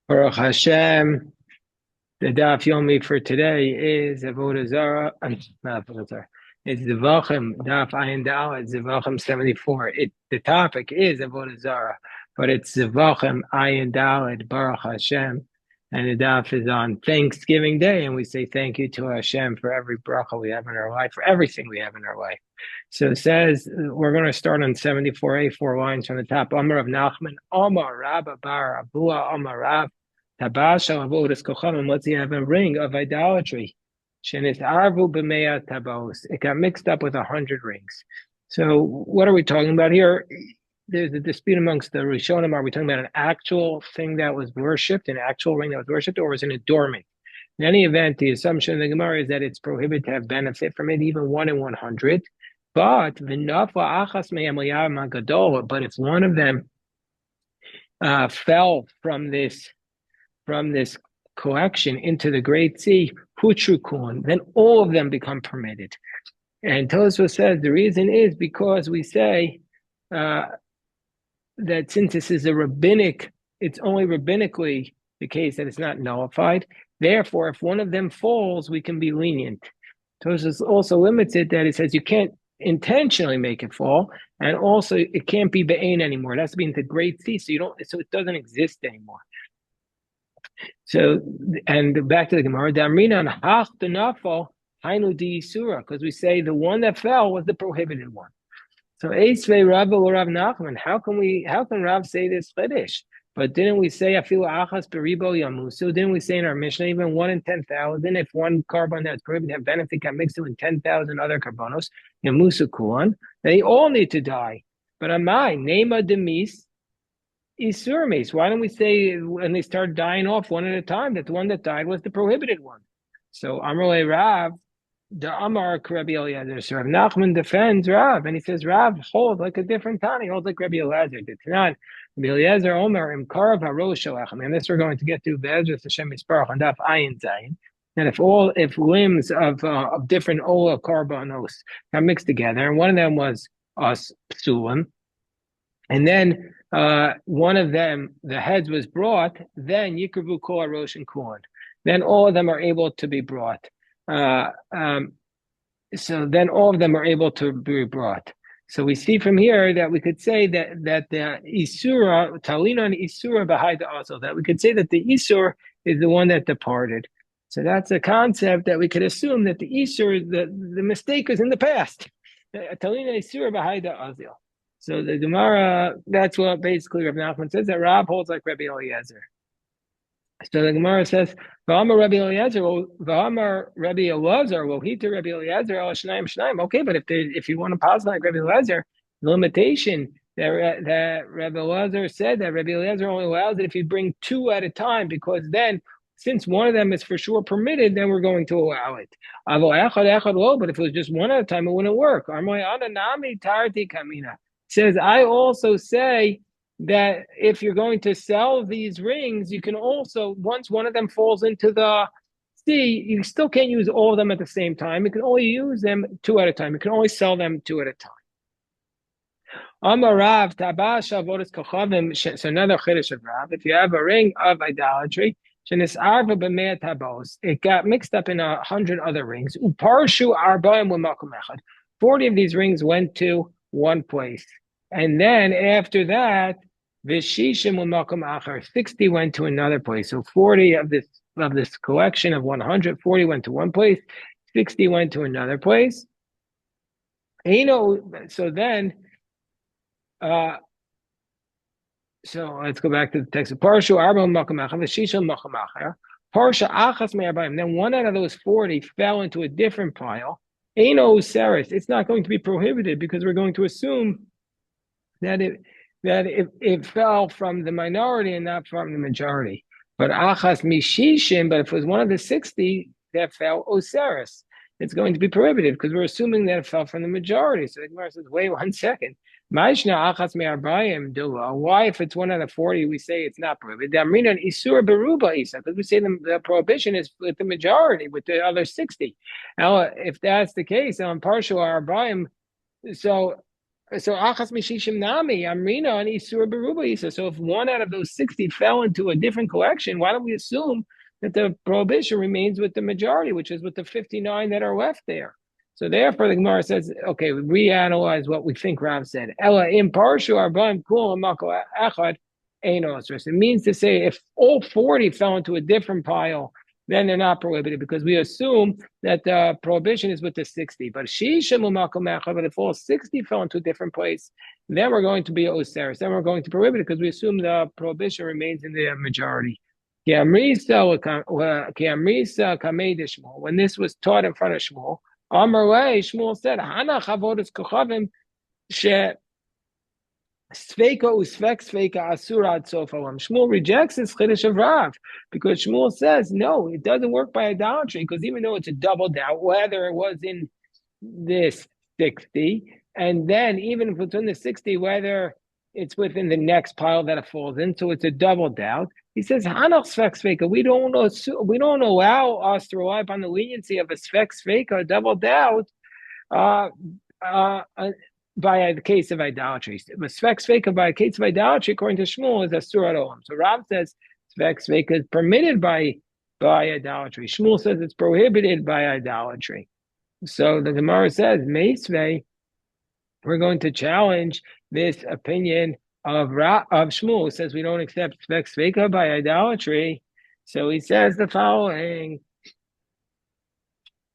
Baruch Hashem. The daf yomi for today is Avodah Zarah. Not Avodah Zarah. It's Zevachim, daf Ayin Dalet, Zevachim 74. The topic is Avodah Zarah, but it's Zevachim Ayin Dalet, Baruch Hashem. And the daf is on Thanksgiving Day, and we say thank you to Hashem for every bracha we have in our life, for everything we have in our life. So it says, we're going to start on 74a, 4 lines from the top. Amar of Nachman, Amar Rabba Bar Abua, Amar Rav. Tabasha avodas kochavim. Let's say you have a ring of idolatry. Shenis arvu b'mea tabos. It got mixed up with 100 rings. So what are we talking about here? There's a dispute amongst the Rishonim. Are we talking about an actual thing that was worshipped, an actual ring that was worshipped, or was it an adornment? In any event, the assumption in the Gemara is that it's prohibited to have benefit from it, even 1 in 100. But but if one of them fell from this collection into the Great Sea, hutrukun, then all of them become permitted. And Tosfos says the reason is because we say that since this is a rabbinic, it's only rabbinically the case that it's not nullified. Therefore, if one of them falls, we can be lenient. Tosfos also limits it that it says you can't intentionally make it fall, and also it can't be be'ain anymore. It has to be into Great Sea, so it doesn't exist anymore. So, and back to the Gemara, Damrina hach denafal hainu diisura, because we say the one that fell was the prohibited one. So, Eisvei Rav or Rav Nachman, how can Rav say this chiddush? But didn't we say afilu achas beribo yamusu? Didn't we say in our Mishnah even 1 in 10,000? If one carbon that's prohibited have benefit can mix it with 10,000 other carbonos, yamusu kuan, they all need to die. But amai nema demis. Isur. Why don't we say when they start dying off one at a time that the one that died was the prohibited one? So Amrle Rav, the Amar Rabbi Eliezer. So Rav Nachman defends Rav, and he says Rav holds like a different Tani, holds like Rabbi Eliezer. The Tanan, Rabbi Eliezer Omer Imkarav Harosh Shalachem. And this we're going to get to Be'ezras Hashem Yisparach on Daf Ayin Zayin. And if limbs of different Ola carbonos got mixed together, and one of them was us psulim, and then one of them, the heads was brought, then Yikravu Kol Rosh and Kuan. Then all of them are able to be brought. So then all of them are able to be brought. So we see from here that we could say that the Isura, Talina and Isura Bahaida also, that we could say that the Isur is the one that departed. So that's a concept that we could assume that the Isur, the mistake is in the past. Talina Isura Bahaida Azil. So the Gemara, that's what basically Rabbi Nachman says, that Rab holds like Rabbi Eliezer. So the Gemara says, V'amar Rabbi Eliezer, V'amar Rabbi Eliezer, Lohita Rabbi Eliezer, El Shnaim Shnaim. Okay, but if you want to pause like Rabbi Eliezer, the limitation that Rabbi Eliezer said that Rabbi Eliezer only allows it if you bring 2 at a time, because then, since one of them is for sure permitted, then we're going to allow it. But if it was just 1 at a time, it wouldn't work. Says, I also say that if you're going to sell these rings, you can also, once one of them falls into the sea, you still can't use all of them at the same time. You can only use them 2 at a time. You can only sell them 2 at a time. Amarav tabasha avodas kochavim. So another chiddush of Rav. If you have a ring of idolatry, it got mixed up in 100 other rings. Uparshu arbaim u'makom echad. 40 of these rings went to one place. And then after that, Vishishim u'makom achar, 60 went to another place. So 40 of this collection of 100, 40 went to one place, 60 went to another place. So then, so let's go back to the text. Parshu arba u'makom achar, Vishishim u'makom achar. Parsha achas me'arbaim. Then one out of those 40 fell into a different pile. Eino seris. It's not going to be prohibited because we're going to assume that it fell from the minority and not from the majority. But achas mishishim, but if it was one of the 60 that fell, oseris, it's going to be prohibited because we're assuming that it fell from the majority. So the Gemara says, wait 1 second. Ma'ishna achas me'arbayim dula. Why, if it's 1 out of 40, we say it's not prohibited? Damrina isur beruba isa, because we say the prohibition is with the majority, with the other 60. Now, if that's the case, on partial arbayim, so So achas mishishim nami amrina and isur beruba isa. So if one out of those 60 fell into a different collection, why don't we assume that the prohibition remains with the majority, which is with the 59 that are left there? So therefore, the Gemara says, okay, we reanalyze what we think Rav said. Ella imparshu arbaim kul mako echad ein osros. It means to say if all 40 fell into a different pile, then they're not prohibited because we assume that the prohibition is with the 60. But if all 60 fell into a different place, then we're going to be oseris. Then we're going to prohibit it because we assume the prohibition remains in the majority. When this was taught in front of Shmuel, Shmuel said, Hana chavodas kochavim she Sveika usvek sveika asura ad sof olam. Shmuel rejects this chiddush of Rav because Shmuel says no, it doesn't work by idolatry because even though it's a double doubt whether it was in this 60, and then even if it's in the 60, whether it's within the next pile that it falls in, so it's a double doubt. He says hanach svek sveika. We don't allow us to rely upon the leniency of a svek sveika, a double doubt. By the case of idolatry. But svek sveika by a case of idolatry, according to Shmuel, is asur ad olam. So Rav says svek sveika is permitted by idolatry. Shmuel says it's prohibited by idolatry. So the Gemara says, Meisvei, we're going to challenge this opinion of Shmuel, who says we don't accept svek sveika by idolatry. So he says the following.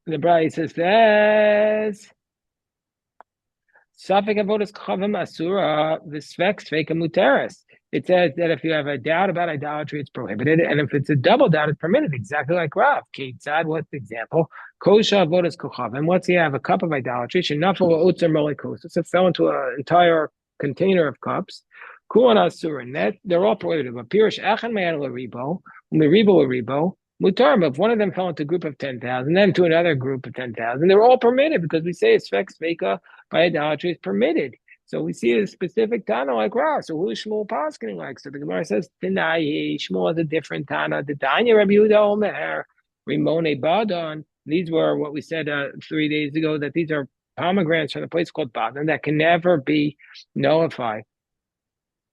The Brisa says, Safek avodas kochavim asura v'svek sveika muteres. It says that if you have a doubt about idolatry, it's prohibited, and if it's a double doubt, it's permitted. Exactly like Rav. Ketzad, what's the example? Kosha avodas kochavim. What's he have? A cup of idolatry. Shenafal otzer molikos. It fell into an entire container of cups. Kuan asura. And they're all prohibited. But pirish achan me'an l'ribo, l'ribo. Mutar, but if one of them fell into a group of 10,000, then to another group of 10,000, they're all permitted because we say svek sveika by idolatry is permitted. So we see a specific Tana like Rav. So who is Shmuel paskening like? So the Gemara says, Tanai, Shmuel is a different Tana. The Tanya Rabbi Yehuda Omer, Rimone Badon. These were what we said 3 days ago, that these are pomegranates from a place called Badon that can never be nullified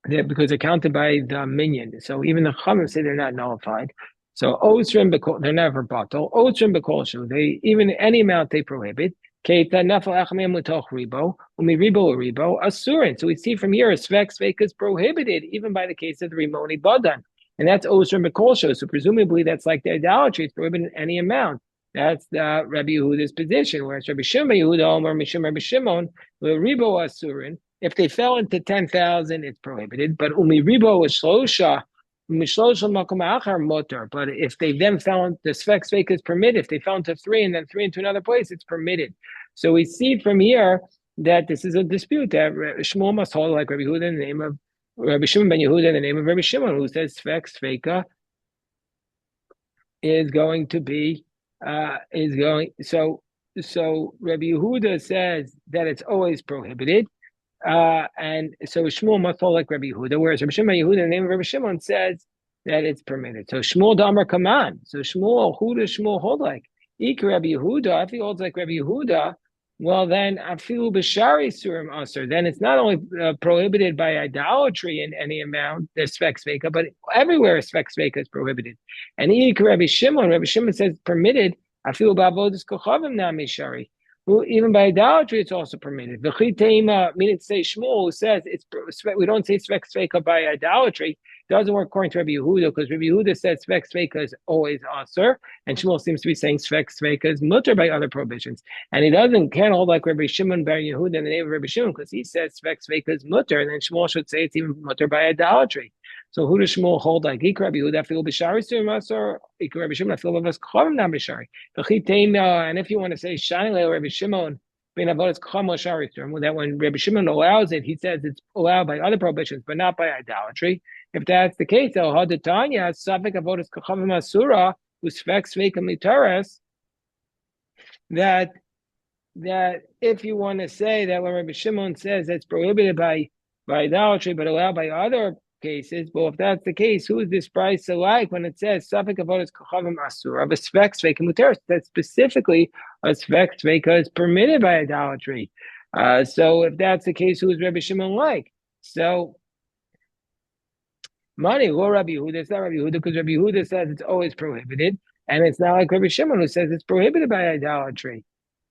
because they're counted by the minion. So even the Chachamim say they're not nullified. So Osrim, they're never bottle. Osrim Bekolshu, they even any amount they prohibit. Keita nafal achamim l'toch ribo, ribo asurin. So we see from here a svek is prohibited even by the case of the Rimoni Badan, and that's Osrim Bekolshu. So presumably that's like the idolatry; it's prohibited in any amount. That's the Rabbi Yehuda's position, whereas Rabbi Shimon Yehuda or Mishum Rabbi Shimon ribo asurin. If they fell into 10,000, it's prohibited. But ribo is shlosha. But if they then found the svek is permitted, if they fell into 3 and then 3 into another place, it's permitted. So we see from here that this is a dispute that Shmuel must hold like Rabbi Yehuda in the name of Rabbi Shimon ben Yehuda in the name of Rabbi Shimon, who says sveka is going to be So Rabbi Yehuda says that it's always prohibited. And so Shmuel must hold like Rabbi Yehuda, whereas Rabbi Shimon Yehuda, in the name of Rabbi Shimon, says that it's permitted. So Shmuel Damar Kaman. So Shmuel, who does Shmuel hold like? Ik Rabbi Yehuda, if he holds like Rabbi Yehuda, well then Afilu B'Shari Surim Aser. Then it's not only prohibited by idolatry in any amount, the svek sveka, but everywhere svek sveka is prohibited. And Ik Rabbi Shimon says permitted. Afilu B'Avodas Kochavim Nami Shari. Even by idolatry, it's also permitted. Meaning to say Shmuel, who says we don't say svek sveka by idolatry, doesn't work according to Rabbi Yehuda, because Rabbi Yehuda said svek sveka is always aser, and Shmuel seems to be saying svek sveka is mutter by other prohibitions. And he can't hold like Rabbi Shimon bar Yehuda in the name of Rabbi Shimon, because he says svek sveka is mutter, and then Shmuel should say it's even mutter by idolatry. So who does Shmuel hold like? Ik Rabbi Yehuda feel b'shari surim aser, ik Rabbi Shimon feel b'avos kochavim nam b'shari. And if you want to say shani le Rabbi Shimon ben avodas kochavim shari surim, that when Rabbi Shimon allows it, he says it's allowed by other prohibitions, but not by idolatry. If that's the case, El Hadatanya, Safek Avodas Kochavim Asura, Usvek Sveika Mitares, that if you want to say that when Rabbi Shimon says it's prohibited by idolatry, but allowed by other cases, well, if that's the case, who is this price alike when it says Safek Avodas Kochavim Asura, of a Svek Sveika Mitares, that specifically a Svek Sveika is permitted by idolatry. So if that's the case, who is Rabbi Shimon like? So money, or Rabbi Yehuda, it's not Rabbi Yehuda, because Rabbi Yehuda says it's always prohibited, and it's not like Rabbi Shimon who says it's prohibited by idolatry.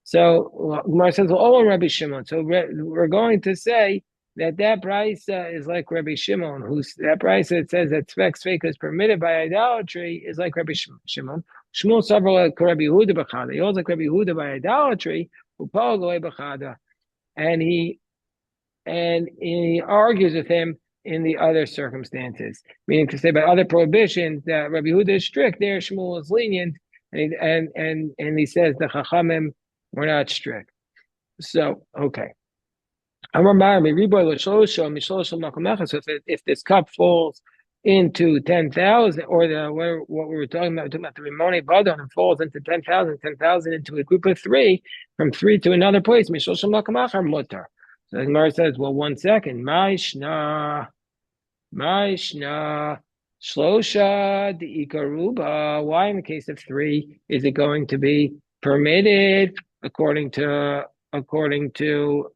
So Gemara says, well, oh, Rabbi Shimon. So we're going to say that price is like Rabbi Shimon, who's that price that says that Sveka is permitted by idolatry is like Rabbi Shimon. Shmuel several like Rabbi Yehuda b'chada. He holds like Rabbi Yehuda by idolatry, upal goy b'chada, and he argues with him in the other circumstances, meaning to say by other prohibitions that Rabbi Yehuda is strict, there Shmuel is lenient, and he says the Chachamim were not strict. So okay. So if this cup falls into 10,000, or what we were talking about the Rimoni Badon, and falls into 10,000, 10,000 into a group of three, from three to another place, mutter. So the Gemara says, well, 1 second. Maishna, Shlosha the Ikaruba. Why in the case of three is it going to be permitted according to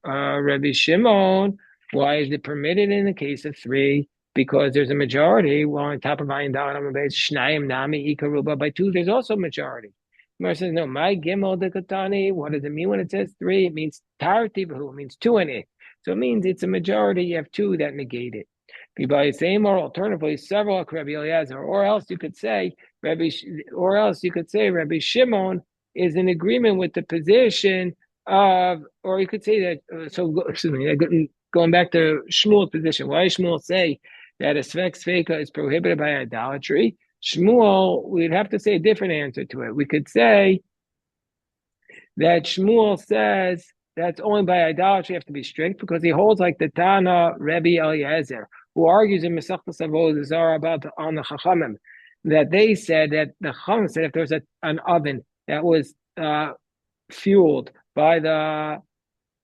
Rabbi Shimon? Why is it permitted in the case of three? Because there's a majority. Well, on top of Ayin Dalet Amud Beis, Shnayim Nami Ikaruba. By two, there's also a majority. Gemara says, no, my Gimel de Katani. What does it mean when it says three? It means Tartivahu. It means two in it. So it means it's a majority. You have two that negate it. By same or alternatively, several Rabbi Eliezer, or else you could say Rabbi Shimon is in agreement with the position of, or you could say that. Excuse me, going back to Shmuel's position. Why does Shmuel say that a sveka is prohibited by idolatry? Shmuel, we'd have to say a different answer to it. We could say that Shmuel says that's only by idolatry you have to be strict, because he holds like the Tana Rabbi Eliezer, who argues in Masechtas Avodah Zarah about on the Chachamim, that they said that the Chachamim said if there was an oven that was fueled by the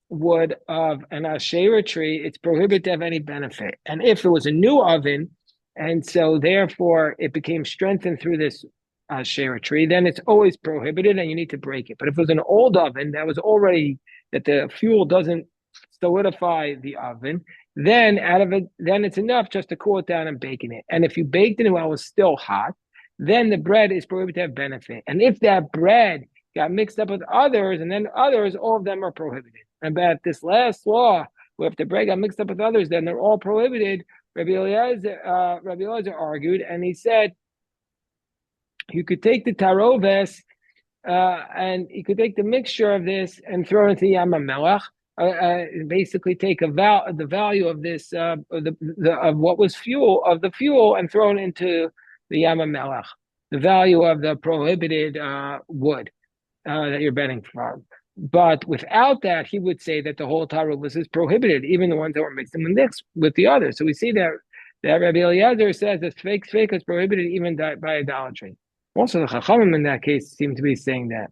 wood of an Asherah tree, it's prohibited to have any benefit. And if it was a new oven, and so therefore it became strengthened through this Asherah tree, then it's always prohibited and you need to break it. But if it was an old oven that was already, that the fuel doesn't solidify the oven, then out of it, then it's enough just to cool it down and baking it. And if you baked it while it was still hot, then the bread is prohibited to have benefit. And if that bread got mixed up with others, and then others, all of them are prohibited. And about this last law, where if the bread got mixed up with others, then they're all prohibited. Rabbi Eliezer argued, and he said you could take the taroves, and you could take the mixture of this and throw it into Yam HaMelech. Basically take the value of this of what was the fuel and thrown into the Yam HaMelech, the value of the prohibited wood that you're betting from. But without that, he would say that the whole taruvus is prohibited, even the ones that were mixed in with the others. So we see that Rabbi Eliezer says that fake is prohibited even by idolatry. Also, the Chachamim in that case seem to be saying that.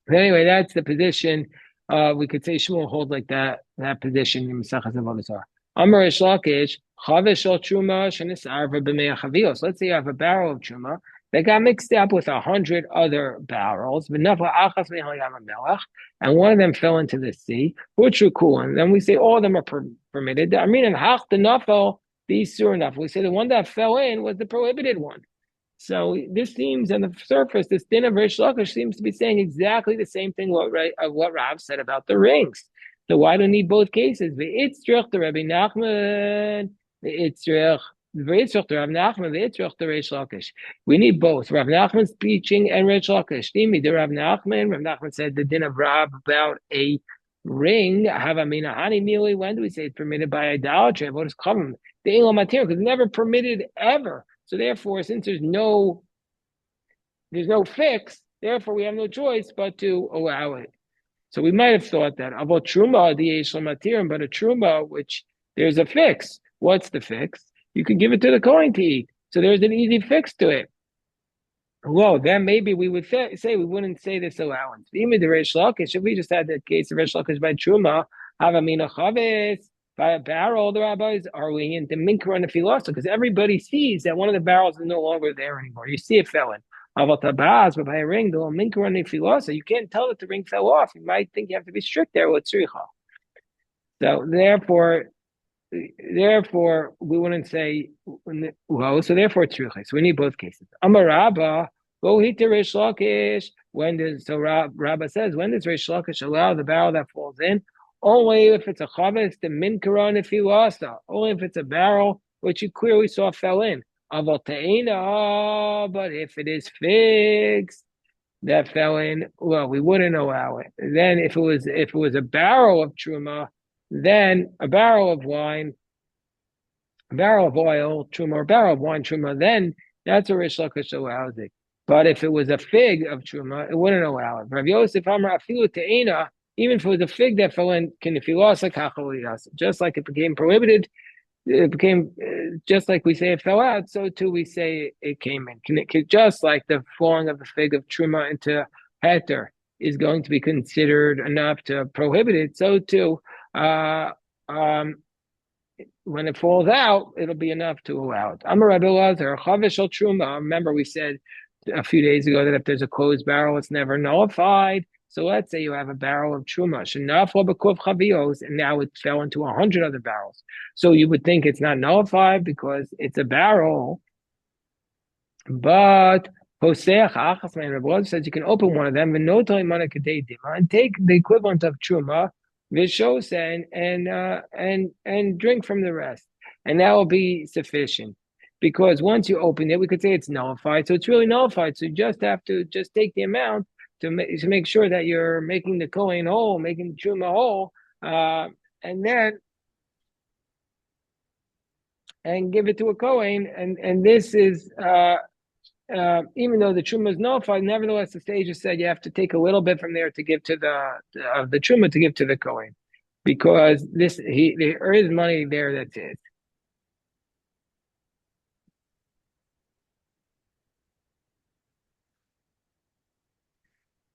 But anyway, that's the position. We could say Shmuel hold like that position in Masechas Avodah Zarah. Amar Reish Lakish, Chavesh al Truma shenisarva b'mei chavios. Let's say you have a barrel of Truma that got mixed up with 100 other barrels, and one of them fell into the sea. And then we say all of them are permitted. I mean, these sur enough. We say the one that fell in was the prohibited one. So this seems, on the surface, this din of Reish Lakish seems to be saying exactly the same thing what Rav said about the rings. So why do we need both cases? V'itzrich the Rabbi Nachman, v'itzrich the Rav Nachman, v'itzrich the Reish Lakish. We need both Rav Nachman's teaching and Reish Lakish. The Rav Nachman said the din of Rav about a ring. When do we say it's permitted by idolatry? What is common? The Ingel material, because it's never permitted ever. So therefore, since there's no fix, therefore we have no choice but to allow it. So we might have thought that about truma, the yeshel matirim, but a truma, which there's a fix. What's the fix? You can give it to the kohen to eat. So there's an easy fix to it. Well, then maybe we would say we wouldn't say this allowance. Even the Reish Lakish, if we just had the case of Reish Lakish by truma, havamina chavetz. By a barrel, the rabbis are lenient to minkra and a philosopher, because everybody sees that one of the barrels is no longer there anymore. You see it fell in. Tabas, but by a ring, the minkaron nefilosa, you can't tell that the ring fell off. You might think you have to be strict there with tzricha. So therefore, we wouldn't say well. So therefore, it's tzricha. So we need both cases. Amar Rabba, go hit the Rish Lakish. When does Rabba says when does Rish Lakish allow the barrel that falls in? Only if it's a chavetz, the minkaron if he lost. Only if it's a barrel which you clearly saw fell in. Aval te'ina, but if it is figs that fell in, well, we wouldn't allow it. Then if it was a barrel of truma, then a barrel of wine, a barrel of oil, truma, or a barrel of wine, truma, then that's a Rish Lakish allows it. But if it was a fig of truma, it wouldn't allow it. Rav Yosef Amar afilu te'ina, even if it was a fig that fell in, can if he lost a kachaliyas, just like it became prohibited, it became just like we say it fell out, so too we say it came in. Just like the falling of the fig of truma into heter is going to be considered enough to prohibit it, so too when it falls out, it'll be enough to allow it. Amar Rabbi Elazar, chavish al truma. Remember, we said a few days ago that if there's a closed barrel, it's never nullified. So let's say you have a barrel of truma, and now it fell into 100 other barrels. So you would think it's not nullified because it's a barrel. But Hoseach Achas Man Rabbi says you can open one of them and take the equivalent of truma, vishosa, and drink from the rest, and that will be sufficient. Because once you open it, we could say it's nullified. So it's really nullified. So you just have to just take the amount to make sure that you're making the kohen whole, making the truma whole, and give it to a kohen. And this is even though the truma is nullified, nevertheless the sages said you have to take a little bit from there to give to the truma to give to the kohen, because there is money there that's it.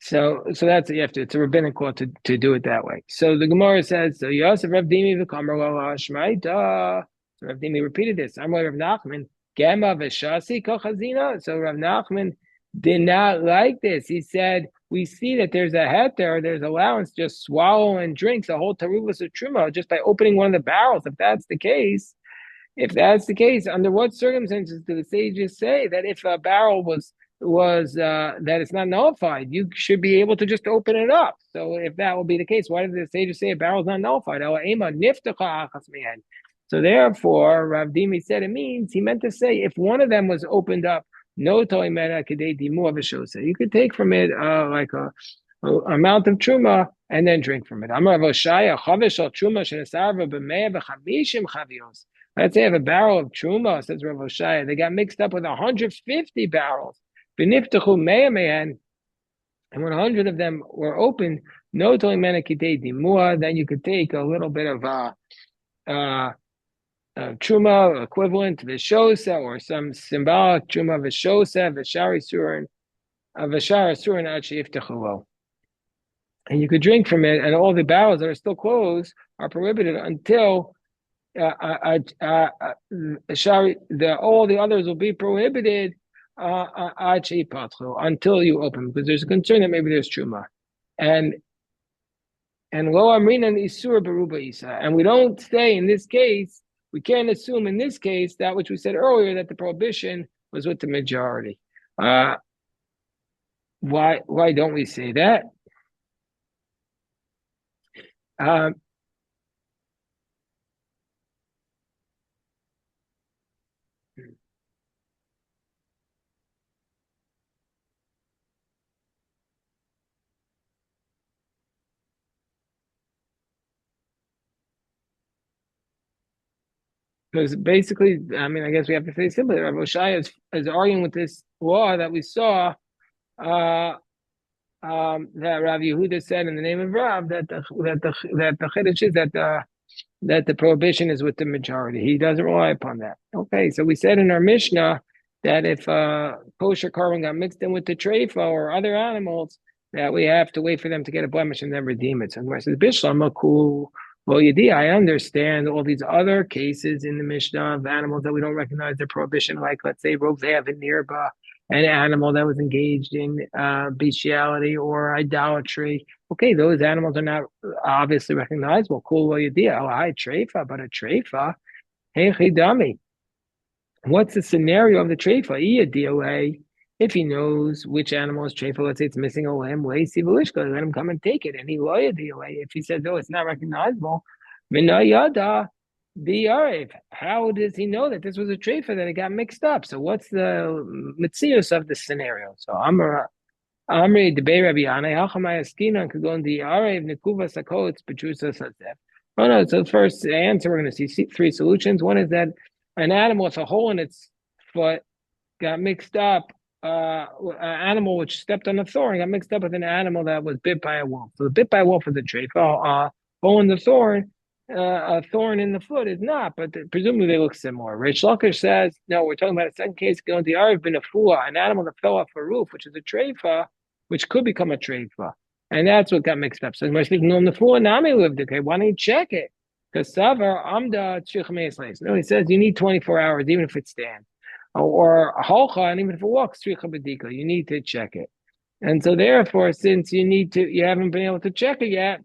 So that's you have to. It's a rabbinic law to do it that way. So the Gemara says, so Yosef Rav Dimi v'Kamer Lo Shmaita. So Rav Dimi repeated this. I'm Rav Nachman. Gema v'Shasi kochazina. So Rav Nachman did not like this. He said, we see that there's a heter, there's allowance, just swallow and drink the whole taruvas of truma just by opening one of the barrels. If that's the case, under what circumstances do the sages say that if a barrel was that it's not nullified, you should be able to just open it up? So if that will be the case, why did the sages say a barrel is not nullified? So therefore, Rav Dimi said he meant to say if one of them was opened up, no toimera kedei dimu aveshosa, you could take from it like a amount of truma and then drink from it. Amar Avoshaya chavish al truma shenasarva b'mea v'chamishim chavios. Let's say I have a barrel of truma, says Rav Oshaya. They got mixed up with 150 barrels. Beniftachu mea me'en, and when 100 of them were opened, no toimena kidei dimua, then you could take a little bit of truma equivalent to vishosa, or some symbolic truma vishosa, vishari surin, vishara surin achi iftachulo. And you could drink from it, and all the barrels that are still closed are prohibited until all the others will be prohibited until you open, because there's a concern that maybe there's truma, and lo amrinan isur beruba isa, and we don't say in this case, we can't assume in this case that which we said earlier, that the prohibition was with the majority. Why don't we say that? Because basically, I mean, I guess we have to say simply, Rav Oshaya is arguing with this law that we saw that Rav Yehuda said in the name of Rav that the chiddush is that the prohibition is with the majority. He doesn't rely upon that. Okay, so we said in our Mishnah that if kosher carbon got mixed in with the treifa or other animals, that we have to wait for them to get a blemish and then redeem it. So the says, Bishlam, cool. Well, Yedi, I understand all these other cases in the Mishnah of animals that we don't recognize their prohibition, like let's say Rovev and Nirba, an animal that was engaged in bestiality or idolatry. Okay, those animals are not obviously recognizable. Cool idea. Oh, hi, treifa, but a treifa. Hey, chidami. What's the scenario of the treifa? Iya DOA. If he knows which animal is treifa, let's say it's missing a limb, let him come and take it. And he loya DOA. If he says, oh, it's not recognizable, minayada. How does he know that this was a treifa that it got mixed up? So what's the mitzius of the scenario? So Amri debei Rabbi Yanai Hachamay Askinan could go in the Arev Nekuva Sakotz Petrusa Sazef. Oh no! So first answer, we're going to see three solutions. One is that an animal with a hole in its foot got mixed up. An animal which stepped on a thorn got mixed up with an animal that was bit by a wolf. So the bit by a wolf is a treifa. Hole in the thorn, a thorn in the foot is not, but presumably they look similar. Reish Lakish says no. We're talking about a second case. Going to the Arev bin Afua, an animal that fell off a roof, which is a treifa, which could become a treifa. And that's what got mixed up. So we're speaking on the floor, Nami lived. Okay, why don't you check it? Because Savar Amda Tzricha. No, he says you need 24 hours, even if it stands. Or Holcha, and even if it walks, Tzricha Bedika, you need to check it. And so therefore, since you haven't been able to check it yet,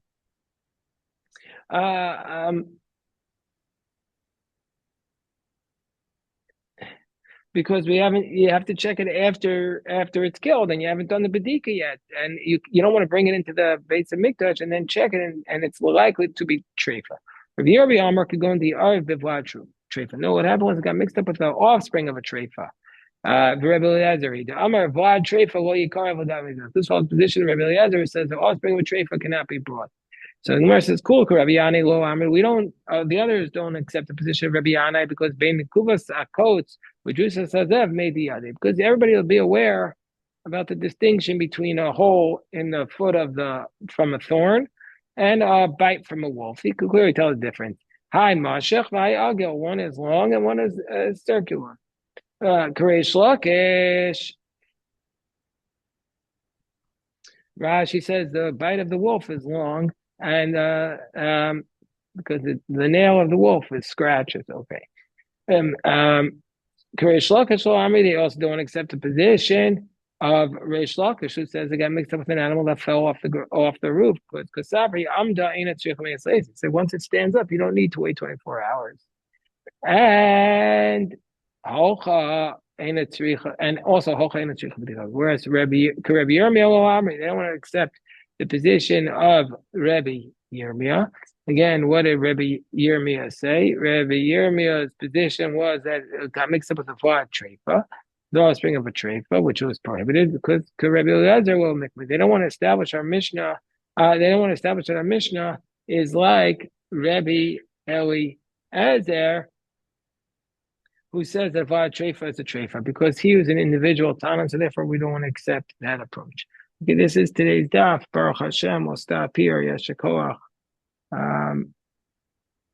because you have to check it after it's killed, and you haven't done the bedika yet, and you don't want to bring it into the Beis Hamikdash and then check it, and it's likely to be treifa. Rabbi Yerbi Amar could go in the Arv Bivlad treifa. No, what happened was it got mixed up with the offspring of a treifa. Rabbi Eliezer, the Amar Vlad treifa lo yikar v'dam. This whole position, Rabbi Eliezer says the offspring of a treifa cannot be brought. So the Gemara says, "Cool, Rabbi Yanai lo Amar." We don't. The others don't accept the position of Rabbi Yanai because Bein Mikuvas Akotz, which Sazev made the other. Because everybody will be aware about the distinction between a hole in the foot from a thorn and a bite from a wolf. He could clearly tell the difference. Hi, Mashech, hi, Agil. One is long and one is circular. Karesh Lakish. Rashi says the bite of the wolf is long, and because the nail of the wolf is scratches. Okay. Reish Lakish, they also don't accept the position of Reish Lakish, who says it got mixed up with an animal that fell off the roof. Because Sabri Amda ain't a so once it stands up, you don't need to wait 24 hours. And Hocha ain't a tzricha, and also Hocha ain't a tzricha. Whereas Rabbi Yirmiyah, they don't want to accept the position of Rabbi Yirmiyah. Again, what did Rabbi Yirmiyah say? Rabbi Yirmiyah's position was that it got mixed up with a flat treifa, the offspring of a treifa, which was prohibited because Rabbi Eliezer will make me. They don't want to establish our Mishnah. They don't want to establish that our Mishnah is like Rabbi Eliezer, who says that via treifa is a treifa, because he was an individual Tana, so therefore we don't want to accept that approach. Okay, this is today's daf. Baruch Hashem, we'll stop here. Yeshakoach.